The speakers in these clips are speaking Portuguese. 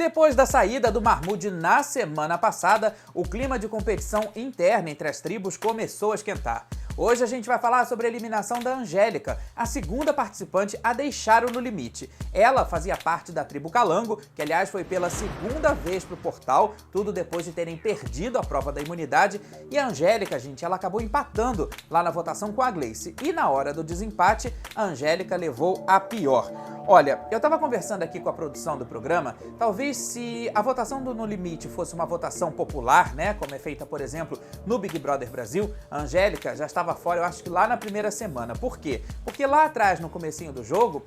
depois da saída do Mahmoud na semana passada, o clima de competição interna entre as tribos começou a esquentar. Hoje a gente vai falar sobre a eliminação da Angélica, a segunda participante a deixar o No Limite. Ela fazia parte da tribo Calango, que aliás foi pela segunda vez pro portal, tudo depois de terem perdido a prova da imunidade. E a Angélica, gente, ela acabou empatando lá na votação com a Gleice. E na hora do desempate, a Angélica levou a pior. Olha, eu tava conversando aqui com a produção do programa, talvez se a votação do No Limite fosse uma votação popular, né, como é feita, por exemplo, no Big Brother Brasil, a Angélica já estava fora, eu acho que lá na primeira semana. Por quê? Porque lá atrás, no comecinho do jogo,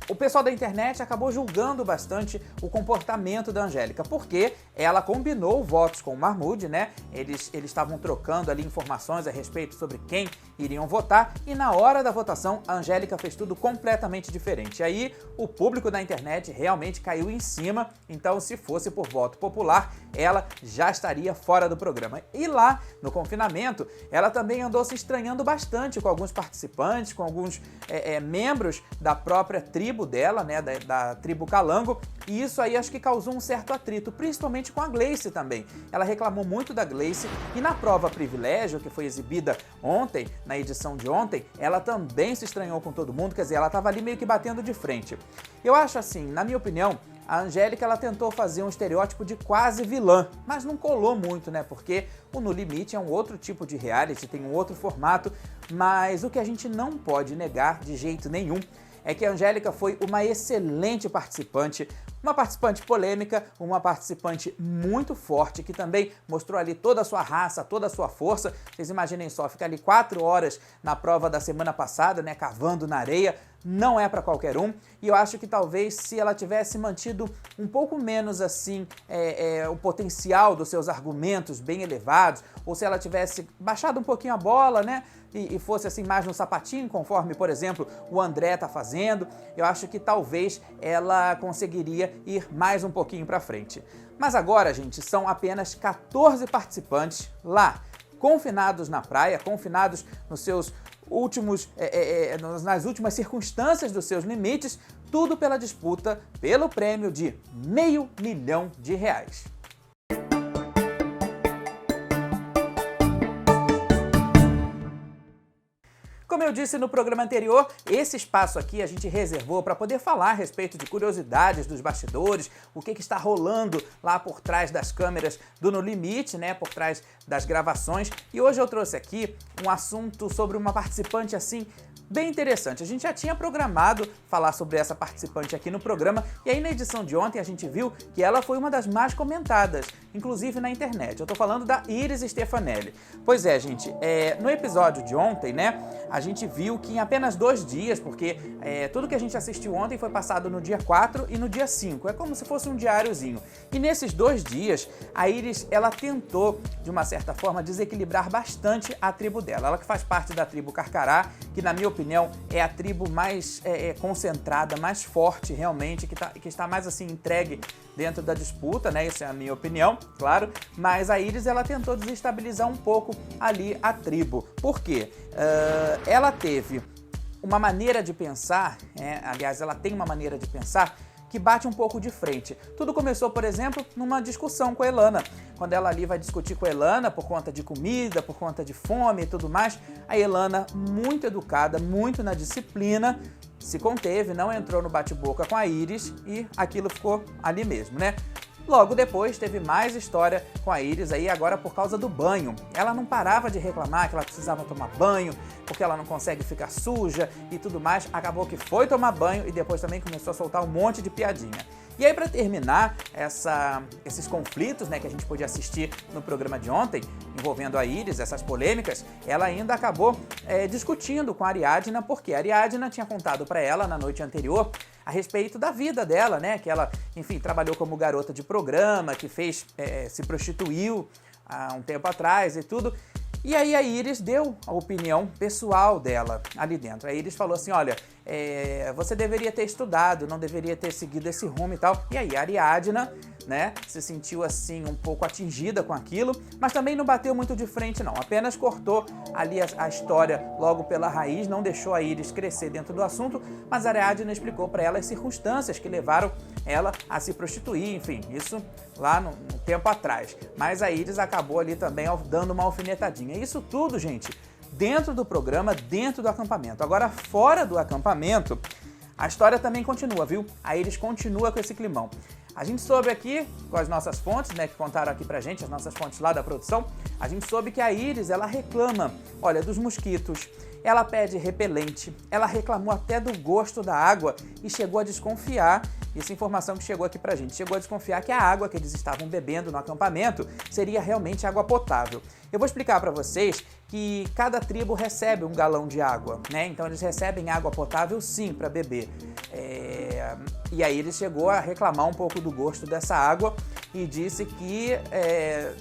o pessoal da internet acabou julgando bastante o comportamento da Angélica, porque ela combinou votos com o Mahmoud, né? Eles estavam trocando ali informações a respeito sobre quem iriam votar e na hora da votação a Angélica fez tudo completamente diferente. E aí o público da internet realmente caiu em cima, então se fosse por voto popular, ela já estaria fora do programa. E lá no confinamento, ela também andou se estranhando bastante com alguns participantes, com alguns membros da própria tribo dela, né, da tribo Calango, e isso aí acho que causou um certo atrito, principalmente com a Gleice também. Ela reclamou muito da Gleice e na prova Privilégio, que foi exibida ontem, na edição de ontem, ela também se estranhou com todo mundo, quer dizer, ela estava ali meio que batendo de frente. Eu acho assim, na minha opinião, a Angélica ela tentou fazer um estereótipo de quase vilã, mas não colou muito, né? Porque o No Limite é um outro tipo de reality, tem um outro formato, mas o que a gente não pode negar de jeito nenhum é que a Angélica foi uma excelente participante, uma participante polêmica, uma participante muito forte, que também mostrou ali toda a sua raça, toda a sua força. Vocês imaginem só, ficar ali 4 horas na prova da semana passada, né, cavando na areia, não é para qualquer um, e eu acho que talvez se ela tivesse mantido um pouco menos assim o potencial dos seus argumentos bem elevados, ou se ela tivesse baixado um pouquinho a bola, né, e fosse assim mais no sapatinho, conforme, por exemplo, o André tá fazendo, eu acho que talvez ela conseguiria ir mais um pouquinho para frente. Mas agora, gente, são apenas 14 participantes lá, confinados na praia, confinados nos seus últimos, nas últimas circunstâncias dos seus limites, tudo pela disputa pelo prêmio de R$500 mil. Como eu disse no programa anterior, esse espaço aqui a gente reservou para poder falar a respeito de curiosidades dos bastidores, o que está rolando lá por trás das câmeras do No Limite, né, por trás das gravações. E hoje eu trouxe aqui um assunto sobre uma participante assim bem interessante. A gente já tinha programado falar sobre essa participante aqui no programa e aí na edição de ontem a gente viu que ela foi uma das mais comentadas, inclusive na internet. Eu tô falando da Iris Stefanelli. Pois é, gente, no episódio de ontem, né, a gente viu que em apenas 2 dias, porque tudo que a gente assistiu ontem foi passado no dia 4 e no dia 5, é como se fosse um diáriozinho. E nesses 2 dias, a Iris, ela tentou, de uma certa forma, desequilibrar bastante a tribo dela. Ela que faz parte da tribo Carcará, que na minha opinião é a tribo mais concentrada, mais forte realmente, que está mais assim entregue dentro da disputa, né? Essa é a minha opinião, claro. Mas a Iris, ela tentou desestabilizar um pouco ali a tribo. Por quê? Ela teve uma maneira de pensar, aliás, ela tem uma maneira de pensar que bate um pouco de frente. Tudo começou, por exemplo, numa discussão com a Elana. Quando ela ali vai discutir com a Elana por conta de comida, por conta de fome e tudo mais, a Elana, muito educada, muito na disciplina, se conteve, não entrou no bate-boca com a Iris e aquilo ficou ali mesmo, né? Logo depois teve mais história com a Iris aí agora por causa do banho. Ela não parava de reclamar que ela precisava tomar banho, porque ela não consegue ficar suja e tudo mais. Acabou que foi tomar banho e depois também começou a soltar um monte de piadinha. E aí, para terminar esses conflitos, né, que a gente pôde assistir no programa de ontem, envolvendo a Iris, essas polêmicas, ela ainda acabou discutindo com a Ariadna, porque a Ariadna tinha contado para ela na noite anterior a respeito da vida dela, né, que ela, enfim, trabalhou como garota de programa, que se prostituiu há um tempo atrás e tudo. E aí a Iris deu a opinião pessoal dela ali dentro. A Iris falou assim, olha, você deveria ter estudado, não deveria ter seguido esse rumo e tal. E aí a Ariadna né, se sentiu assim um pouco atingida com aquilo, mas também não bateu muito de frente não, apenas cortou ali a história logo pela raiz, não deixou a Iris crescer dentro do assunto, mas a Ariadna explicou para ela as circunstâncias que levaram ela a se prostituir, enfim, isso lá no tempo atrás. Mas a Iris acabou ali também dando uma alfinetadinha. Isso tudo, gente, dentro do programa, dentro do acampamento. Agora, fora do acampamento, a história também continua, viu? A Iris continua com esse climão. A gente soube aqui, com as nossas fontes, né, que contaram aqui pra gente, as nossas fontes lá da produção, a gente soube que a Iris, ela reclama, olha, dos mosquitos, ela pede repelente, ela reclamou até do gosto da água e chegou a desconfiar, essa informação que chegou aqui pra gente, chegou a desconfiar que a água que eles estavam bebendo no acampamento seria realmente água potável. Eu vou explicar para vocês que cada tribo recebe um galão de água, né? Então eles recebem água potável sim para beber. E aí ele chegou a reclamar um pouco do gosto dessa água e disse que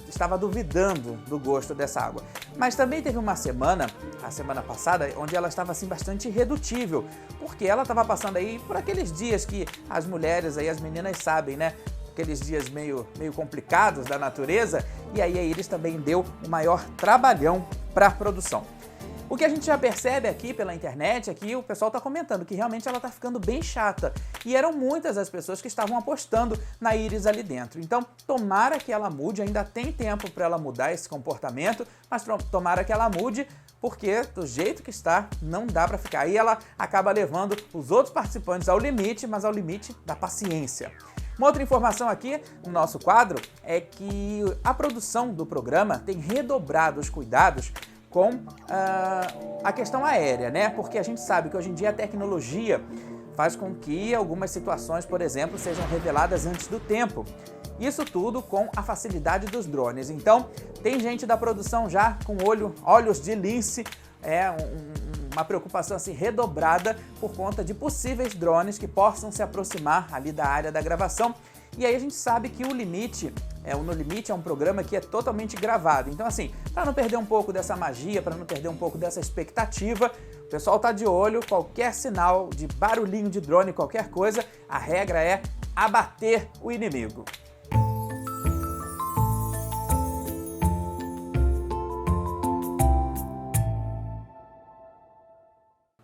estava duvidando do gosto dessa água. Mas também teve uma semana, a semana passada, onde ela estava assim bastante irredutível, porque ela estava passando aí por aqueles dias que as mulheres aí, as meninas sabem, né? Aqueles dias meio complicados da natureza, e aí a Iris também deu o maior trabalhão para a produção. O que a gente já percebe aqui pela internet é que o pessoal está comentando que realmente ela está ficando bem chata, e eram muitas as pessoas que estavam apostando na Iris ali dentro. Então, tomara que ela mude, ainda tem tempo para ela mudar esse comportamento, mas tomara que ela mude, porque do jeito que está, não dá para ficar. Aí ela acaba levando os outros participantes ao limite, mas ao limite da paciência. Uma outra informação aqui no nosso quadro é que a produção do programa tem redobrado os cuidados com a questão aérea, né? Porque a gente sabe que hoje em dia a tecnologia faz com que algumas situações, por exemplo, sejam reveladas antes do tempo. Isso tudo com a facilidade dos drones. Então, tem gente da produção já com olhos de lince, uma preocupação assim redobrada por conta de possíveis drones que possam se aproximar ali da área da gravação. E aí a gente sabe que o No Limite é um programa que é totalmente gravado. Então assim, para não perder um pouco dessa magia, para não perder um pouco dessa expectativa, o pessoal tá de olho, qualquer sinal de barulhinho de drone, qualquer coisa, a regra é abater o inimigo.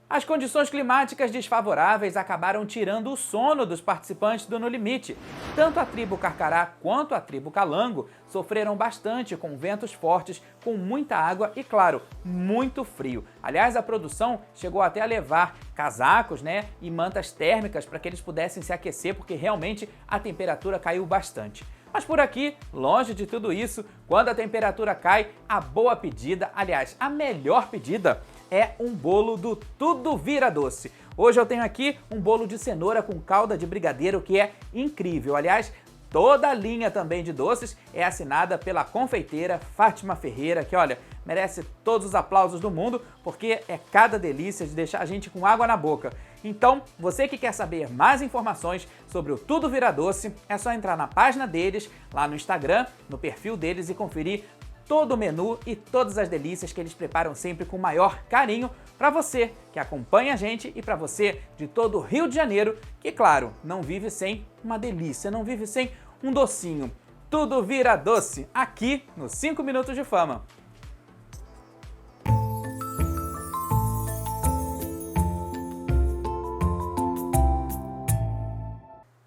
As condições climáticas desfavoráveis acabaram tirando o sono dos participantes do No Limite. Tanto a tribo Carcará quanto a tribo Calango sofreram bastante com ventos fortes, com muita água e, claro, muito frio. Aliás, a produção chegou até a levar casacos, né, e mantas térmicas para que eles pudessem se aquecer, porque realmente a temperatura caiu bastante. Mas por aqui, longe de tudo isso, quando a temperatura cai, a boa pedida, aliás, a melhor pedida é um bolo do Tudo Vira Doce. Hoje eu tenho aqui um bolo de cenoura com calda de brigadeiro que é incrível. Aliás, toda a linha também de doces é assinada pela confeiteira Fátima Ferreira, que olha, merece todos os aplausos do mundo, porque é cada delícia de deixar a gente com água na boca. Então, você que quer saber mais informações sobre o Tudo Vira Doce, é só entrar na página deles, lá no Instagram, no perfil deles e conferir todo o menu e todas as delícias que eles preparam sempre com o maior carinho para você que acompanha a gente e para você de todo o Rio de Janeiro, que, claro, não vive sem uma delícia, não vive sem um docinho. Tudo Vira Doce, aqui no 5 Minutos de Fama.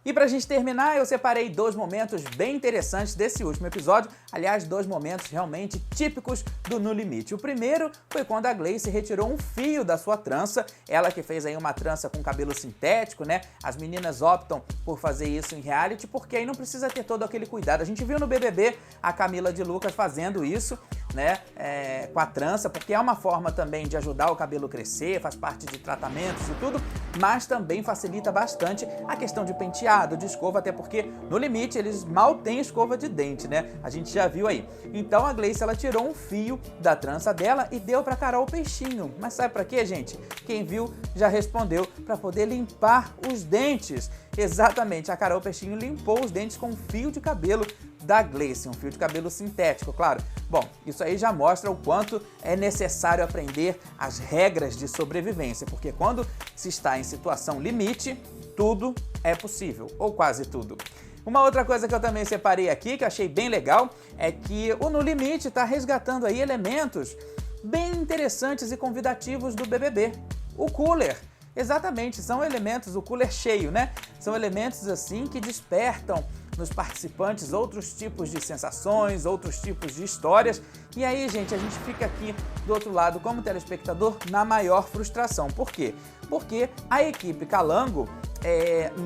E pra gente terminar, eu separei 2 momentos bem interessantes desse último episódio. Aliás, 2 momentos realmente típicos do No Limite. O primeiro foi quando a Gleice retirou um fio da sua trança. Ela que fez aí uma trança com cabelo sintético, né? As meninas optam por fazer isso em reality porque aí não precisa ter todo aquele cuidado. A gente viu no BBB a Camila de Lucas fazendo isso, né? Com a trança, porque é uma forma também de ajudar o cabelo crescer, faz parte de tratamentos e tudo, mas também facilita bastante a questão de pentear, de escova, até porque No Limite eles mal têm escova de dente, né? A gente já viu aí. Então a Gleice, ela tirou um fio da trança dela e deu pra Carol Peixinho. Mas sabe pra quê, gente? Quem viu já respondeu, pra poder limpar os dentes. Exatamente, a Carol Peixinho limpou os dentes com um fio de cabelo da Gleice, um fio de cabelo sintético, claro. Bom, isso aí já mostra o quanto é necessário aprender as regras de sobrevivência, porque quando se está em situação limite, tudo é possível, ou quase tudo. Uma outra coisa que eu também separei aqui, que eu achei bem legal, é que o No Limite está resgatando aí elementos bem interessantes e convidativos do BBB. O cooler. Exatamente, são elementos, o cooler cheio, né? São elementos assim que despertam nos participantes outros tipos de sensações, outros tipos de histórias. E aí, gente, a gente fica aqui do outro lado como telespectador na maior frustração. Por quê? Porque a equipe Calango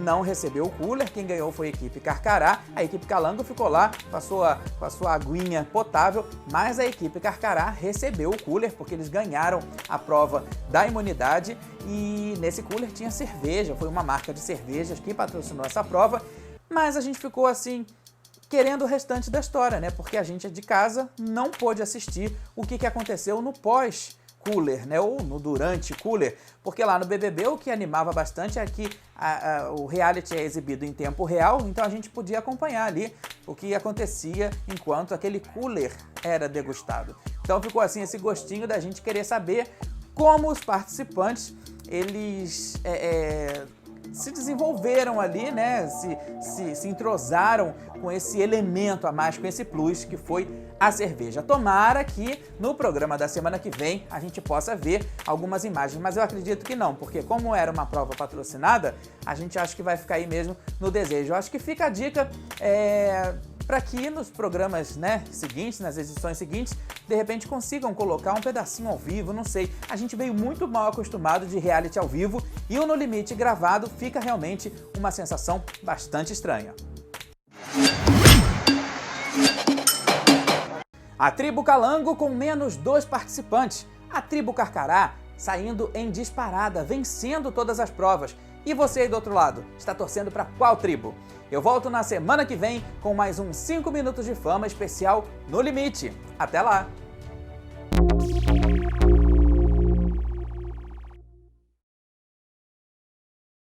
não recebeu o cooler, quem ganhou foi a equipe Carcará. A equipe Calango ficou lá com a sua aguinha potável, mas a equipe Carcará recebeu o cooler porque eles ganharam a prova da imunidade e nesse cooler tinha cerveja, foi uma marca de cervejas que patrocinou essa prova, mas a gente ficou assim querendo o restante da história, né? Porque a gente de casa não pôde assistir o que aconteceu no pós-cooler, né? Ou no durante cooler, porque lá no BBB o que animava bastante é que o reality é exibido em tempo real, então a gente podia acompanhar ali o que acontecia enquanto aquele cooler era degustado. Então ficou assim esse gostinho da gente querer saber como os participantes eles se desenvolveram ali, né? Se entrosaram com esse elemento a mais, com esse plus que foi a cerveja. Tomara que no programa da semana que vem a gente possa ver algumas imagens, mas eu acredito que não, porque como era uma prova patrocinada, a gente acha que vai ficar aí mesmo no desejo. Eu acho que fica a dica para que nos programas, né, seguintes, nas edições seguintes, de repente consigam colocar um pedacinho ao vivo, não sei. A gente veio muito mal acostumado de reality ao vivo e o No Limite gravado fica realmente uma sensação bastante estranha. A tribo Calango com menos 2 participantes. A tribo Carcará saindo em disparada, vencendo todas as provas. E você aí do outro lado, está torcendo para qual tribo? Eu volto na semana que vem com mais um 5 Minutos de Fama especial No Limite. Até lá!